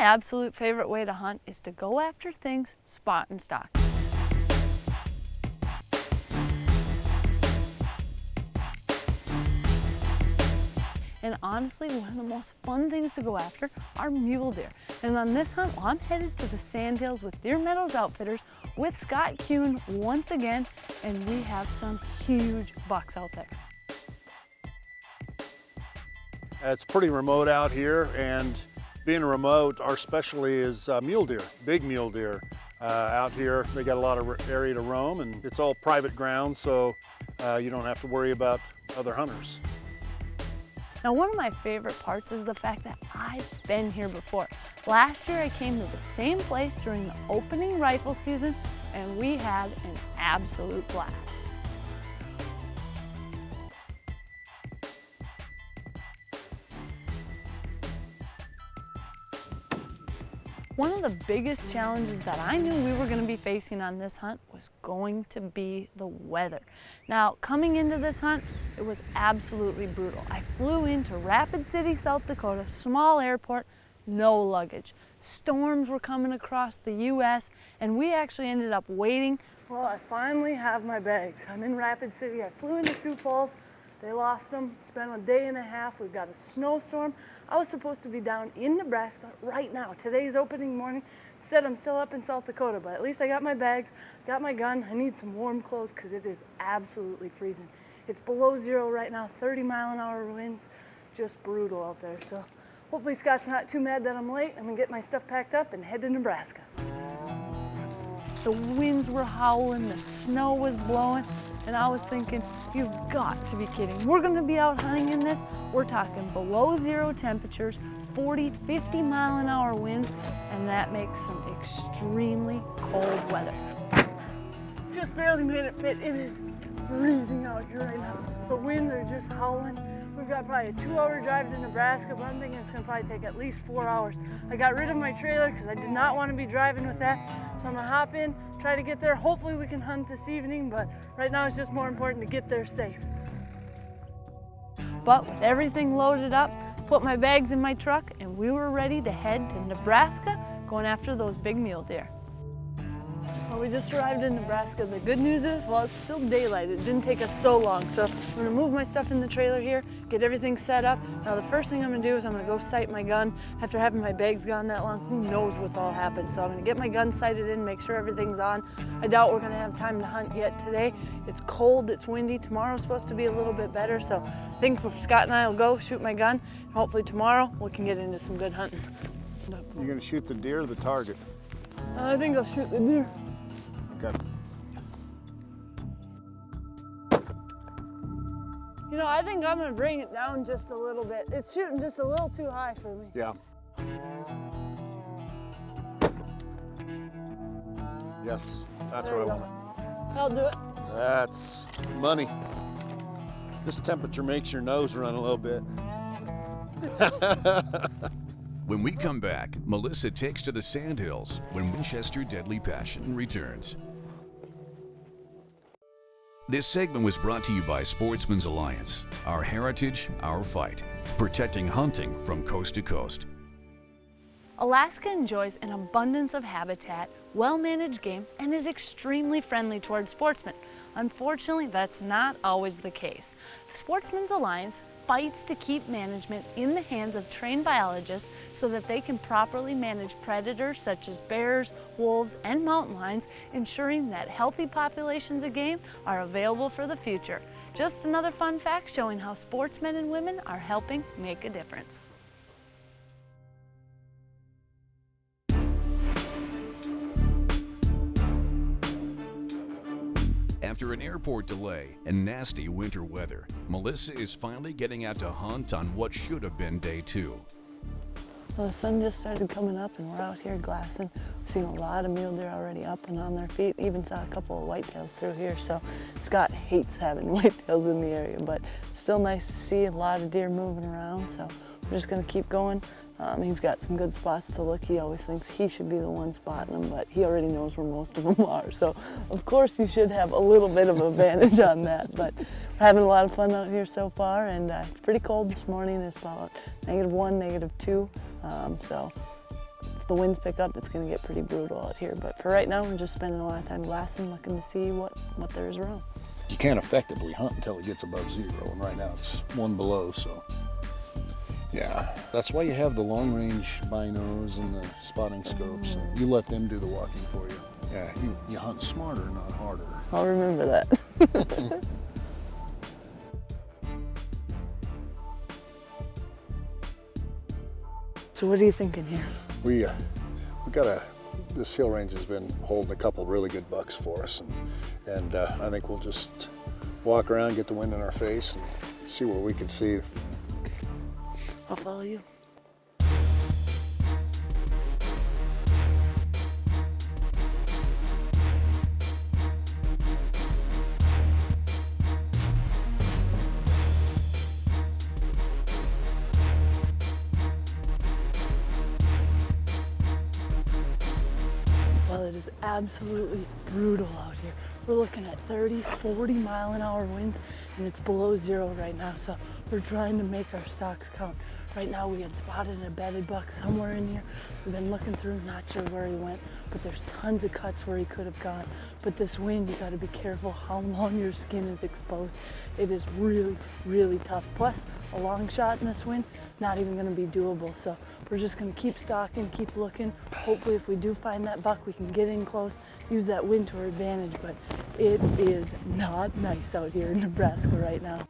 absolute favorite way to hunt is to go after things spot and stalk. And honestly, one of the most fun things to go after are mule deer. And on this hunt, well, I'm headed to the Sandhills with Meadows Outfitters with Scott Kuhn once again, and we have some huge bucks out there. It's pretty remote out here, and being remote, our specialty is mule deer, big mule deer. Out here, they got a lot of area to roam, and it's all private ground, so you don't have to worry about other hunters. Now, one of my favorite parts is the fact that I've been here before. Last year I came to the same place during the opening rifle season, and we had an absolute blast. One of the biggest challenges that I knew we were going to be facing on this hunt was going to be the weather. Now, coming into this hunt, it was absolutely brutal. I flew into Rapid City, South Dakota, small airport, no luggage. Storms were coming across the U.S., and we actually ended up waiting. Well, I finally have my bags. I'm in Rapid City. I flew into Sioux Falls. They lost them. It's been a day and a half. We've got a snowstorm. I was supposed to be down in Nebraska right now. Today's opening morning. Instead, I'm still up in South Dakota, but at least I got my bags, got my gun. I need some warm clothes because it is absolutely freezing. It's below zero right now, 30-mile-an-hour winds. Just brutal out there. So hopefully Scott's not too mad that I'm late. I'm gonna get my stuff packed up and head to Nebraska. The winds were howling, the snow was blowing, and I was thinking, you've got to be kidding. We're gonna be out hunting in this. We're talking below zero temperatures, 40, 50-mile-an-hour winds, and that makes some extremely cold weather. Just barely made it fit. It is freezing out here right now. The winds are just howling. We've got probably a 2-hour drive to Nebraska, but I'm thinking it's gonna probably take at least 4 hours. I got rid of my trailer because I did not want to be driving with that. So I'm gonna hop in, try to get there. Hopefully we can hunt this evening, but right now it's just more important to get there safe. But with everything loaded up, put my bags in my truck, and we were ready to head to Nebraska, going after those big mule deer. Well, we just arrived in Nebraska. The good news is, well, it's still daylight. It didn't take us so long. So I'm gonna move my stuff in the trailer here, get everything set up. Now the first thing I'm gonna do is I'm gonna go sight my gun. After having my bags gone that long, who knows what's all happened. So I'm gonna get my gun sighted in, make sure everything's on. I doubt we're gonna have time to hunt yet today. It's cold, it's windy. Tomorrow's supposed to be a little bit better. So I think Scott and I will go shoot my gun. And hopefully tomorrow we can get into some good hunting. You're gonna shoot the deer or the target? I think I'll shoot the deer. Okay. You know, I think I'm gonna bring it down just a little bit. It's shooting just a little too high for me. Yeah. Yes, that's what I want. I'll do it. That's money. This temperature makes your nose run a little bit. When we come back, Melissa takes to the Sandhills when Winchester Deadly Passion returns. This segment was brought to you by Sportsman's Alliance. Our heritage, our fight. Protecting hunting from coast to coast. Alaska enjoys an abundance of habitat, well-managed game, and is extremely friendly towards sportsmen. Unfortunately, that's not always the case. The Sportsman's Alliance fights to keep management in the hands of trained biologists so that they can properly manage predators such as bears, wolves, and mountain lions, ensuring that healthy populations of game are available for the future. Just another fun fact showing how sportsmen and women are helping make a difference. After an airport delay and nasty winter weather, Melissa is finally getting out to hunt on what should have been day 2. Well, the sun just started coming up and we're out here glassing. We've seen a lot of mule deer already up and on their feet. Even saw a couple of whitetails through here. So Scott hates having whitetails in the area, but still nice to see a lot of deer moving around. So we're just gonna keep going. He's got some good spots to look. He always thinks he should be the one spotting them, but he already knows where most of them are. So of course you should have a little bit of advantage on that, but we're having a lot of fun out here so far, and it's pretty cold this morning. It's about -1, -2. So the winds pick up, it's gonna get pretty brutal out here. But for right now, we're just spending a lot of time glassing, looking to see what there is around. You can't effectively hunt until it gets above 0, and right now it's 1 below, so. Yeah, that's why you have the long range binos and the spotting scopes. And you let them do the walking for you. Yeah, you hunt smarter, not harder. I'll remember that. So what are you thinking here? We got this hill range has been holding a couple really good bucks for us, and I think we'll just walk around, get the wind in our face, and see what we can see. I'll follow you. Well, it is absolutely brutal out here. We're looking at 30, 40 mile-an-hour winds, and it's below 0 right now, so we're trying to make our stalks count. Right now we had spotted a bedded buck somewhere in here. We've been looking through, not sure where he went, but there's tons of cuts where he could have gone. But this wind, you gotta be careful how long your skin is exposed. It is really, really tough. Plus, a long shot in this wind, not even gonna be doable. So we're just gonna keep stalking, keep looking. Hopefully if we do find that buck, we can get in close, use that wind to our advantage, but it is not nice out here in Nebraska right now.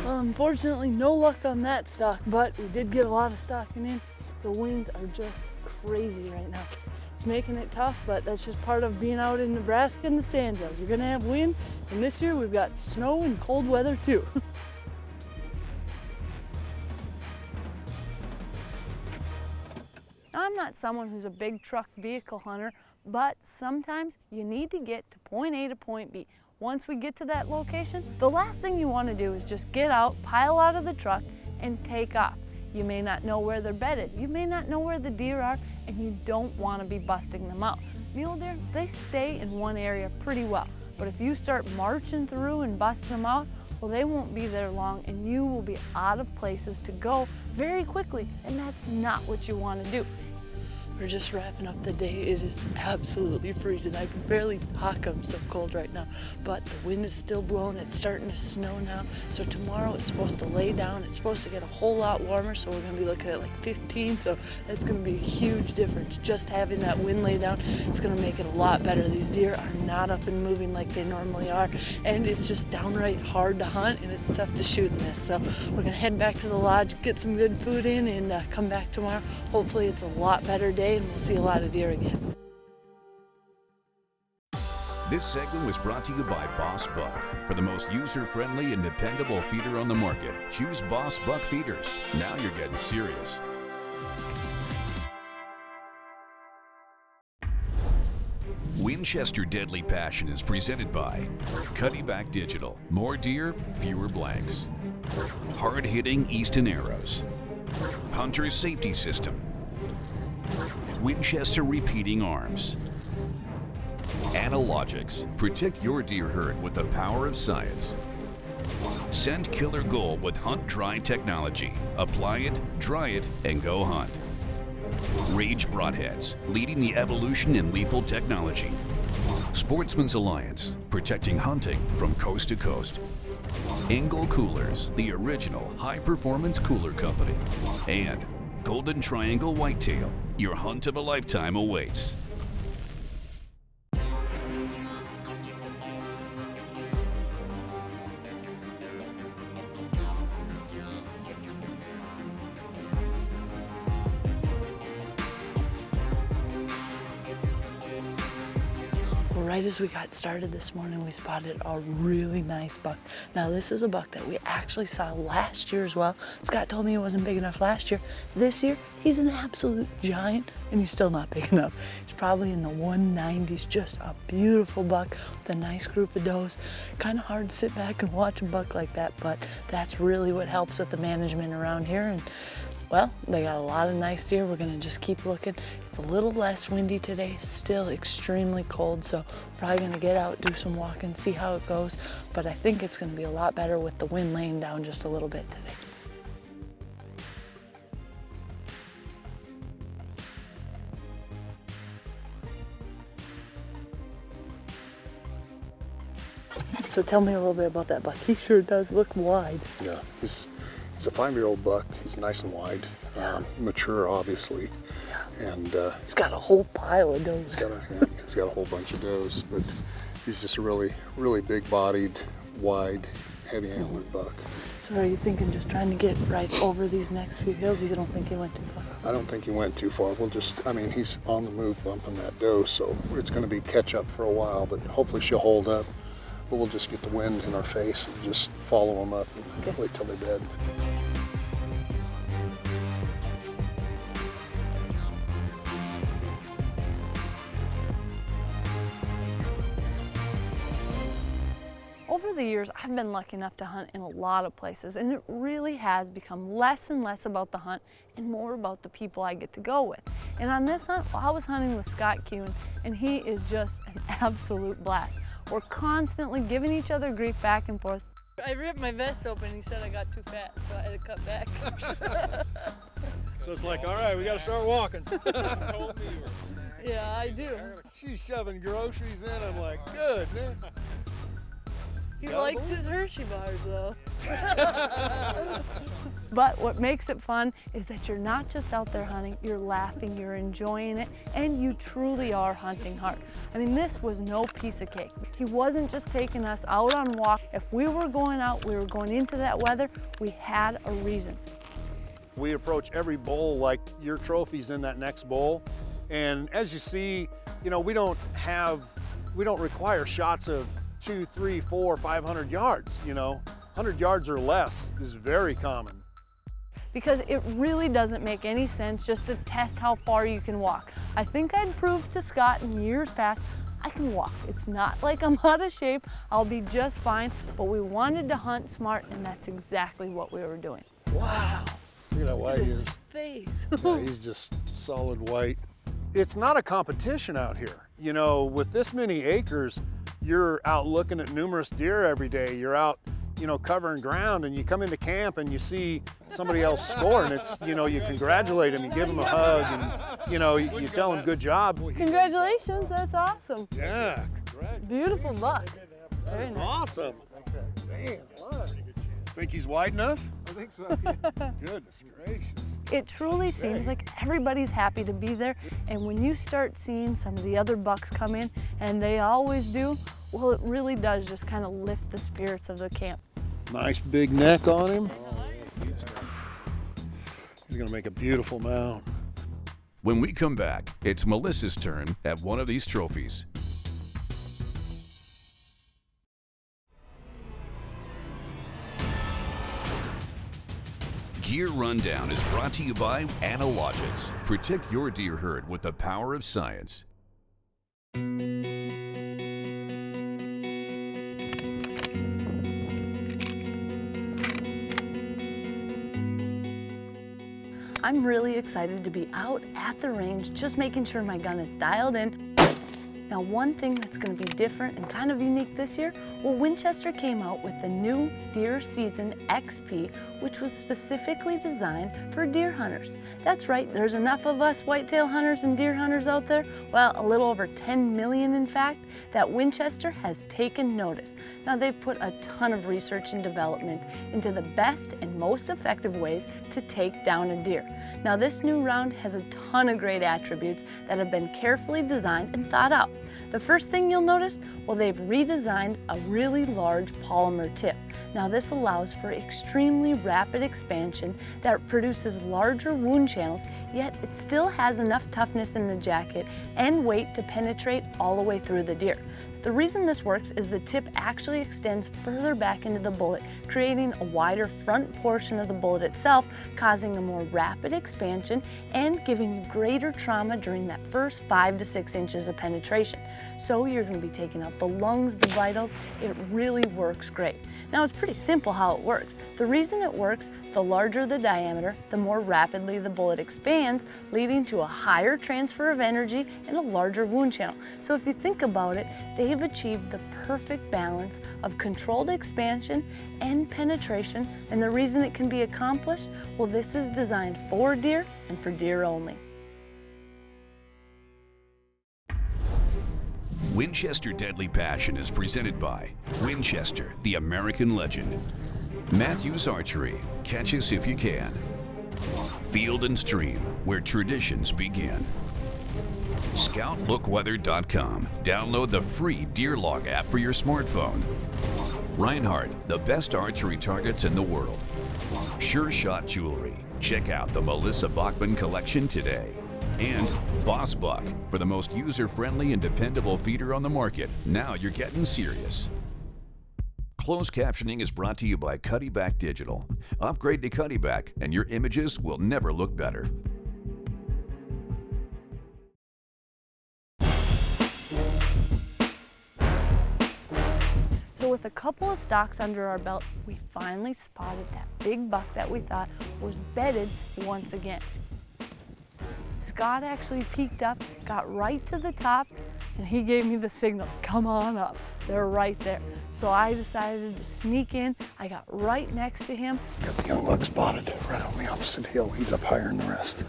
Well, unfortunately, no luck on that stalk, but we did get a lot of stalking in. The winds are just crazy right now. It's making it tough, but that's just part of being out in Nebraska in the Sandhills. You're gonna have wind, and this year we've got snow and cold weather too. I'm not someone who's a big truck vehicle hunter, but sometimes you need to get to point A to point B. Once we get to that location, the last thing you want to do is just get out, pile out of the truck, and take off. You may not know where they're bedded, you may not know where the deer are, and you don't want to be busting them out. Mule deer, they stay in one area pretty well, but if you start marching through and busting them out, well, they won't be there long, and you will be out of places to go very quickly, and that's not what you want to do. We're just wrapping up the day. It is absolutely freezing. I can barely talk, I'm so cold right now. But the wind is still blowing, it's starting to snow now. So tomorrow it's supposed to lay down. It's supposed to get a whole lot warmer, so we're gonna be looking at like 15, so that's gonna be a huge difference. Just having that wind lay down, it's gonna make it a lot better. These deer are not up and moving like they normally are, and it's just downright hard to hunt, and it's tough to shoot in this. So we're gonna head back to the lodge, get some good food in, and come back tomorrow. Hopefully it's a lot better day, and we'll see a lot of deer again. This segment was brought to you by Boss Buck. For the most user-friendly and dependable feeder on the market, choose Boss Buck feeders. Now you're getting serious. Winchester Deadly Passion is presented by Cuddyback Digital. More deer, fewer blanks. Hard-hitting Easton Arrows. Hunter's Safety System. Winchester Repeating Arms. Analogics. Protect your deer herd with the power of science. Scent Killer Gold with Hunt Dry technology. Apply it, dry it, and go hunt. Rage Broadheads, leading the evolution in lethal technology. Sportsman's Alliance, protecting hunting from coast to coast. Engel Coolers, the original high-performance cooler company. And Golden Triangle Whitetail, your hunt of a lifetime awaits. Right as we got started this morning, we spotted a really nice buck. Now this is a buck that we actually saw last year as well. Scott told me he wasn't big enough last year. This year, he's an absolute giant, and he's still not big enough. He's probably in the 190s, just a beautiful buck with a nice group of does. Kind of hard to sit back and watch a buck like that, but that's really what helps with the management around here. And Well, they got a lot of nice deer. We're gonna just keep looking. It's a little less windy today, still extremely cold, so probably gonna get out, do some walking, see how it goes. But I think it's gonna be a lot better with the wind laying down just a little bit today. So tell me a little bit about that buck. He sure does look wide. Yeah, he's a 5-year-old buck. He's nice and wide, mature obviously, and He's got a whole pile of does. he's got a whole bunch of does, but he's just a really big-bodied, wide, heavy-antlered buck. So are you thinking just trying to get right over these next few hills? You don't think he went too far? I don't think he went too far. I mean, he's on the move bumping that doe, so it's going to be catch up for a while, but hopefully she'll hold up. But we'll just get the wind in our face and just follow them up and wait till they're dead. Over the years, I've been lucky enough to hunt in a lot of places, and it really has become less and less about the hunt and more about the people I get to go with. And on this hunt, well, I was hunting with Scott Kuhn, and he is just an absolute blast. We're constantly giving each other grief back and forth. I ripped my vest open. He said I got too fat, so I had to cut back. So it's like, all right, we got to start walking. Yeah, I do. She's shoving groceries in. I'm like, goodness. He likes his Hershey bars, though. But what makes it fun is that you're not just out there hunting, you're laughing, you're enjoying it, and you truly are hunting hard. I mean, this was no piece of cake. He wasn't just taking us out on walk. If we were going out, we were going into that weather, we had a reason. We approach every bowl like your trophy's in that next bowl. And as you see, you know, we don't require shots of 200, 300, 400, 500 yards, you know. 100 yards or less is very common. Because it really doesn't make any sense just to test how far you can walk. I think I'd proved to Scott in years past, I can walk. It's not like I'm out of shape, I'll be just fine, but we wanted to hunt smart, and that's exactly what we were doing. Wow. Look at that white his face. Yeah, he's just solid white. It's not a competition out here. You know, with this many acres, you're out looking at numerous deer every day. You're out, you know, covering ground, and you come into camp and you see somebody else score, and it's, you know, you congratulate him, you give him a hug, and, you know, you tell him good job. Congratulations, that's awesome. Yeah, congrats. Beautiful buck. Very That's nice. awesome. Man, look. Think he's wide enough? I think so. Yeah. Goodness gracious. It truly seems like everybody's happy to be there, and when you start seeing some of the other bucks come in, and they always do, well, it really does just kind of lift the spirits of the camp. Nice big neck on him. He's gonna make a beautiful mount. When we come back, it's Melissa's turn at one of these trophies. Gear Rundown is brought to you by Analogics. Protect your deer herd with the power of science. I'm really excited to be out at the range, just making sure my gun is dialed in. Now, one thing that's going to be different and kind of unique this year, well, Winchester came out with the new Deer Season XP, which was specifically designed for deer hunters. That's right, there's enough of us whitetail hunters and deer hunters out there, well, a little over 10 million in fact, that Winchester has taken notice. Now, they've put a ton of research and development into the best and most effective ways to take down a deer. Now, this new round has a ton of great attributes that have been carefully designed and thought out. The first thing you'll notice, well, they've redesigned a really large polymer tip. Now, this allows for extremely rapid expansion that produces larger wound channels, yet it still has enough toughness in the jacket and weight to penetrate all the way through the deer. The reason this works is the tip actually extends further back into the bullet, creating a wider front portion of the bullet itself, causing a more rapid expansion and giving you greater trauma during that first 5 to 6 inches of penetration. So you're going to be taking out the lungs, the vitals. It really works great. Now it's pretty simple how it works. The reason it works, the larger the diameter, the more rapidly the bullet expands, leading to a higher transfer of energy and a larger wound channel. So if you think about it, they have achieved the perfect balance of controlled expansion and penetration, and the reason it can be accomplished, well, this is designed for deer and for deer only. Winchester Deadly Passion is presented by Winchester, the American legend. Matthews Archery, catch us if you can. Field and Stream, where traditions begin. ScoutLookWeather.com. Download the free Deer Log app for your smartphone. Reinhardt, the best archery targets in the world. Sure Shot Jewelry. Check out the Melissa Bachman collection today. And Boss Buck, for the most user-friendly and dependable feeder on the market. Now you're getting serious. Closed captioning is brought to you by Cuddyback Digital. Upgrade to Cuddyback and your images will never look better. So with a couple of stalks under our belt, we finally spotted that big buck that we thought was bedded once again. Scott actually peeked up, got right to the top, and he gave me the signal, come on up. They're right there. So I decided to sneak in. I got right next to him. Got the young buck spotted right on the opposite hill. He's up higher than the rest.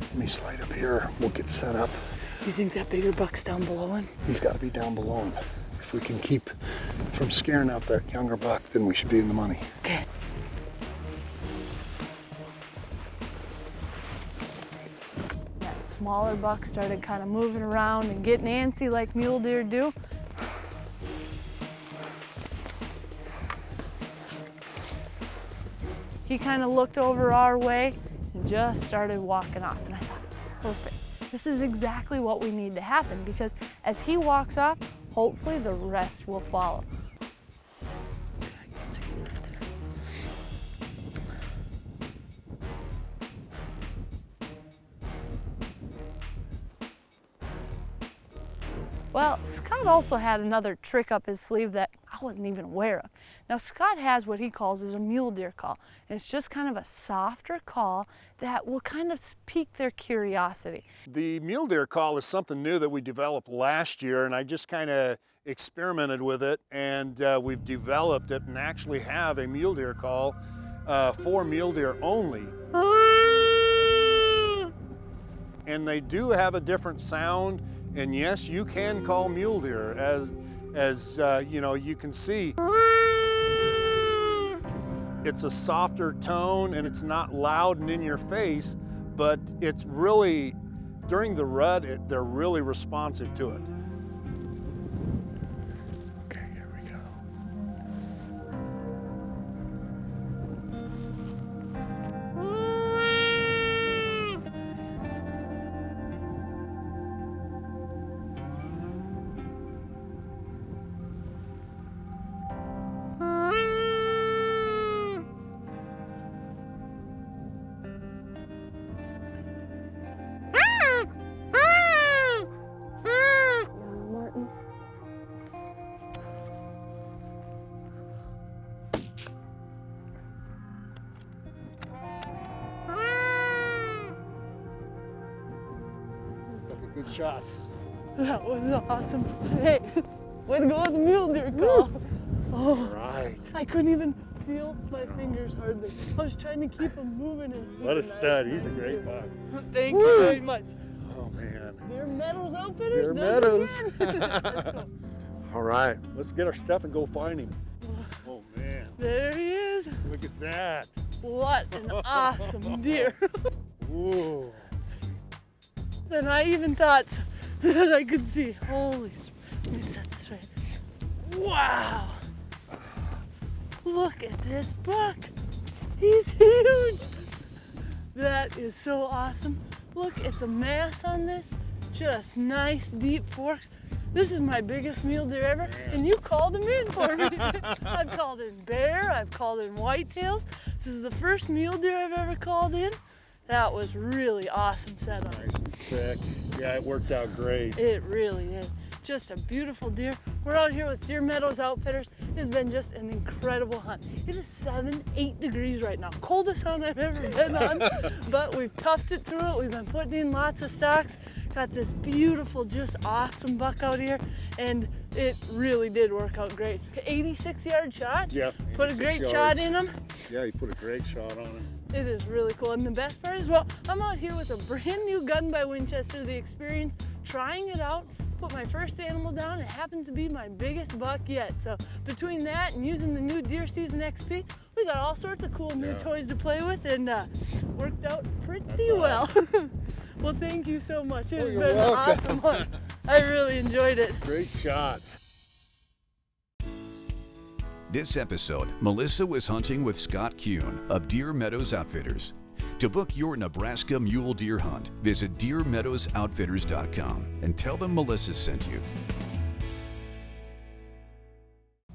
Let me slide up here. We'll get set up. You think that bigger buck's down below him? He's got to be down below him. If we can keep from scaring out that younger buck, then we should be in the money. Okay. That smaller buck started kind of moving around and getting antsy like mule deer do. He kind of looked over our way and just started walking off. And I thought, perfect. This is exactly what we need to happen, because as he walks off, hopefully the rest will follow. Well, Scott also had another trick up his sleeve that I wasn't even aware of. Now, Scott has what he calls is a mule deer call, and it's just kind of a softer call that will kind of pique their curiosity. The mule deer call is something new that we developed last year, and I just kind of experimented with it, and we've developed it and actually have a mule deer call for mule deer only. And they do have a different sound, and yes, you can call mule deer, as you know, you can see. It's a softer tone and it's not loud and in your face, but it's really, during the rut, they're really responsive to it. Okay, here we go. Good shot. That was awesome. Hey, way to go with the mule deer call. Oh, all right. I couldn't even feel my fingers hardly. I was trying to keep them moving. And What a stud. He's a great buck. Thank you very much. Oh, man. Deer Meadows Outfitters. Deer Meadows. All right, let's get our stuff and go find him. Oh, man. There he is. Look at that. What an awesome deer. Ooh. And I even thought that I could see. Holy, let me set this right. Wow. Look at this buck. He's huge. That is so awesome. Look at the mass on this. Just nice deep forks. This is my biggest mule deer ever, and you called him in for me. I've called in bear, I've called in whitetails. This is the first mule deer I've ever called in. That was really awesome setup. Nice and thick. Yeah, it worked out great. It really did. Just a beautiful deer. We're out here with Deer Meadows Outfitters. It has been just an incredible hunt. It is 8 degrees right now. Coldest hunt I've ever been on, but we've toughed it through it. We've been putting in lots of stalks. Got this beautiful, just awesome buck out here, and it really did work out great. 86-yard shot. Yeah. Put a great shot in him. Yeah, you put a great shot on him. It is really cool, and the best part is, well, I'm out here with a brand new gun by Winchester, the Experience, trying it out. Put my first animal down. It happens to be my biggest buck yet. So between that and using the new Deer Season XP, we got all sorts of cool new toys to play with, and worked out pretty well. Awesome. Well, thank you so much. It has been an awesome hunt. I really enjoyed it. Great shot. This episode, Melissa was hunting with Scott Kuhn of Deer Meadows Outfitters. To book your Nebraska mule deer hunt, visit DeerMeadowsOutfitters.com and tell them Melissa sent you.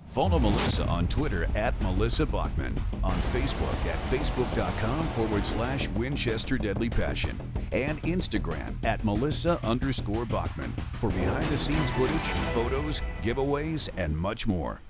Follow Melissa on Twitter at Melissa Bachman, on Facebook at Facebook.com/Winchester Deadly Passion, and Instagram at Melissa_Bachman for behind the scenes footage, photos, giveaways, and much more.